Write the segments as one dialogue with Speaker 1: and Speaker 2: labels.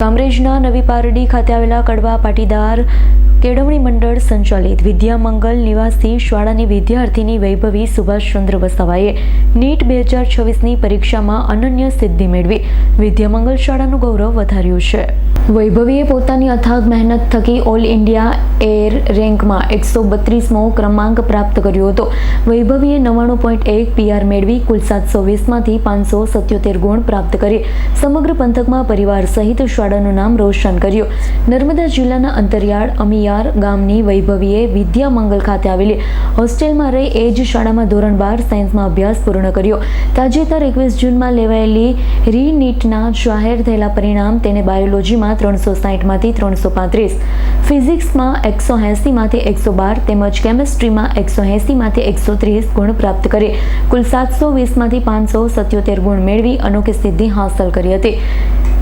Speaker 1: કામરેજના નવી પારડી ખાતે આવેલા કડવા પાટીદાર કેળવણી મંડળ સંચાલિત વિદ્યામંગલ નિવાસી શાળાની વિદ્યાર્થીની વૈભવી સુભાષચંદ્ર વસાવાએ નીટ 2026ની પરીક્ષામાં અનન્ય સિદ્ધિ મેળવી વિદ્યામંગલ શાળાનું ગૌરવ વધાર્યું છે। વૈભવીએ પોતાની અથાગ મહેનત થકી ઓલ ઇન્ડિયા એર રેન્કમાં 132મો ક્રમાંક પ્રાપ્ત કર્યો હતો। વૈભવીએ 99.1 PR મેળવી કુલ 720માંથી 577 ગુણ પ્રાપ્ત કરી સમગ્ર પંથકમાં પરિવાર સહિત શાળાનું નામ રોશન કર્યું। નર્મદા જિલ્લાના અંતરિયાળ અમિયાર ગામની વૈભવીએ વિદ્યામંગલ ખાતે આવેલી હોસ્ટેલમાં રહી એ જ શાળામાં ધોરણ 12 સાયન્સમાં અભ્યાસ પૂર્ણ કર્યો। તાજેતર 21 જૂનમાં લેવાયેલી રીનીટના જાહેર થયેલા પરિણામ તેને બાયોલોજીમાં 360માંથી 335, ફિઝિક્સમાં 180માંથી 112 તેમજ કેમિસ્ટ્રીમાં 180માંથી 130 ગુણ પ્રાપ્ત કરી કુલ 720માંથી 577 ગુણ મેળવી અનોખી સિદ્ધિ હાંસલ કરી હતી।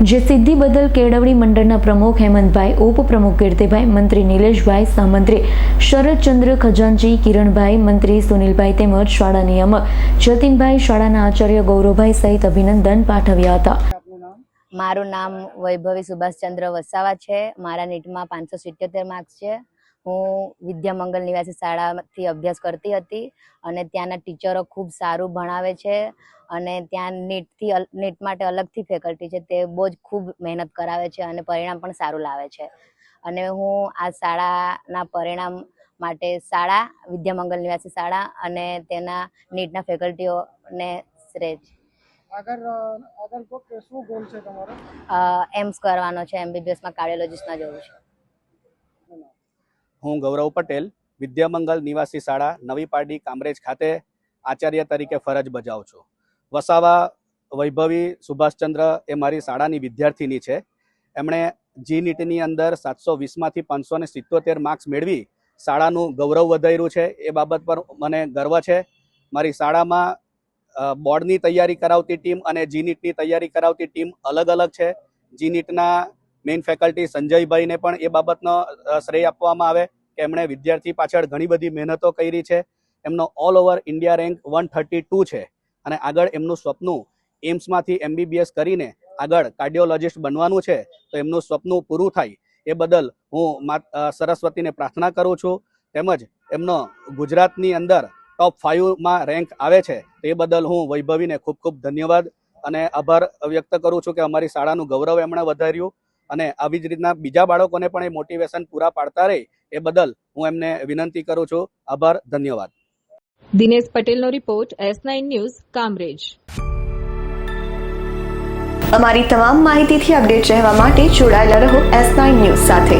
Speaker 1: જે સિદ્ધિ બદલ કેળવણી મંડળના પ્રમુખ હેમંતભાઈ, ઉપપ્રમુખ કીર્તિભાઈ, મંત્રી નિલેશભાઈ, સહમંત્રી શરદચંદ્ર ખજાનજી, કિરણભાઈ, મંત્રી સુનિલભાઈ તેમજ શાળા નિયામક જતીનભાઈ, શાળાના આચાર્ય ગૌરવભાઈ સહિત અભિનંદન પાઠવ્યા હતા।
Speaker 2: મારું નામ વૈભવી સુભાષચંદ્ર વસાવા છે। મારા નીટમાં 577 માર્ક્સ છે। હું વિદ્યામંગલ નિવાસી શાળાથી અભ્યાસ કરતી હતી અને ત્યાંના ટીચરો ખૂબ સારું ભણાવે છે અને ત્યાં નીટ માટે અલગથી ફેકલ્ટી છે, તે બહુ જ ખૂબ મહેનત કરાવે છે અને પરિણામ પણ સારું લાવે છે અને હું આ શાળાના પરિણામ માટે વિદ્યામંગલ નિવાસી શાળા અને તેના નીટના ફેકલ્ટીઓને શ્રેય છે।
Speaker 3: આગળ શું ગોલ છે તમારો?
Speaker 2: એમ્સ કરવાનો છે, MBBS માં કાર્ડિયોલોજિસ્ટમાં જવું છે।
Speaker 4: હું ગૌરવ પટેલ વિદ્યામંગલ નિવાસી શાળા નવી પારડી કામરેજ ખાતે આચાર્ય તરીકે ફરજ બજાવું છું। વસાવા વૈભવી સુભાષચંદ્ર એ મારી શાળાની વિદ્યાર્થીની છે। એમણે જીનીટની અંદર 720માંથી 577 માર્ક્સ મેળવી શાળાનું ગૌરવ વધાર્યું છે। એ બાબત પર મને ગર્વ છે। મારી શાળામાં બોર્ડની તૈયારી કરાવતી ટીમ અને જીનીટની તૈયારી કરાવતી ટીમ અલગ અલગ છે। જીનીટના મેઇન ફેકલ્ટી સંજયભાઈને પણ એ બાબતનો શ્રેય આપવામાં આવે કે એમણે વિદ્યાર્થી પાછળ ઘણી બધી મહેનતો કરી છે। એમનો ઓલ ઓવર ઇન્ડિયા રેન્ક 132 છે અને આગળ એમનું સ્વપ્ન એમ્સમાંથી MBBS કરીને આગળ કાર્ડિયોલોજિસ્ટ બનવાનું છે, તો એમનું સ્વપ્ન પૂરું થાય એ બદલ હું સરસ્વતીને પ્રાર્થના કરું છું। તેમજ એમનો ગુજરાતની અંદર ટોપ 5માં રેન્ક આવે છે, તે બદલ હું વૈભવીને ખૂબ ખૂબ ધન્યવાદ અને આભાર વ્યક્ત કરું છું કે અમારી શાળાનું ગૌરવ એમણે વધાર્યું અને આવી જ રીતના બીજા બાળકોને પણ એ મોટિવેશન પૂરા પાડતા રહે એ બદલ હું એમને વિનંતી કરું છું। આભાર, ધન્યવાદ।
Speaker 5: દિનેશ પટેલનો રિપોર્ટ, S9 ન્યૂઝ, કામરેજ।
Speaker 1: અમારી તમામ માહિતીથી અપડેટ રહેવા માટે જોડાયેલા રહો S9 ન્યૂઝ સાથે।